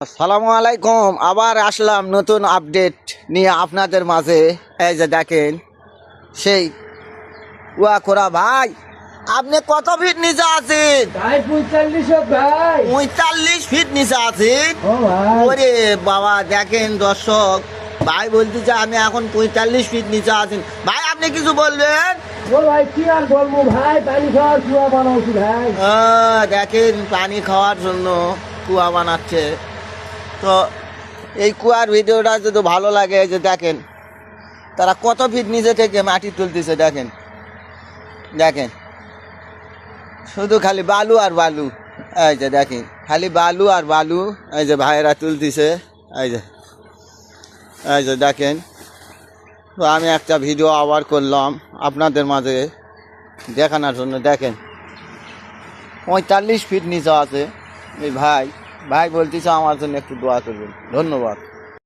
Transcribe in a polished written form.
আসসালামু আলাইকুম। আবার আসলাম নতুন আপডেট নিয়ে আপনাদের মাঝে। এই যে দেখেন সেই কুয়াখোরা ভাই, আপনি কত ফিট নিচে আছেন? ভাই 45 ভাই। 45 ফিট নিচে আছেন? ও ভাই, ওরে বাবা, দেখেন দর্শক, ভাই বলতেছে আমি এখন 45 ফিট নিচে আছেন। ভাই আপনি কিছু বলবেন? ও ভাই কি আর বলবো ভাই, পানি খাওয়ার কুয়া বানাচ্ছি ভাই। দেখেন পানি খাওয়ার জন্য কুয়া বানাচ্ছে। তো এই কুয়ার ভিডিওটা যদি ভালো লাগে, এই যে দেখেন তারা কত ফিট নিচে থেকে মাটি তুলতেছে। দেখেন দেখেন শুধু খালি বালু আর বালু। এই যে দেখেন খালি বালু আর বালু। এই যে ভাইয়েরা তুলতেছে। এই যে দেখেন। তো আমি একটা ভিডিও আবার করলাম আপনাদের মাঝে দেখানোর জন্য। দেখেন 45 ফিট নিচে আছে এই ভাই। ভাই বলতেছে আমার জন্য একটু দোয়া করবেন। ধন্যবাদ।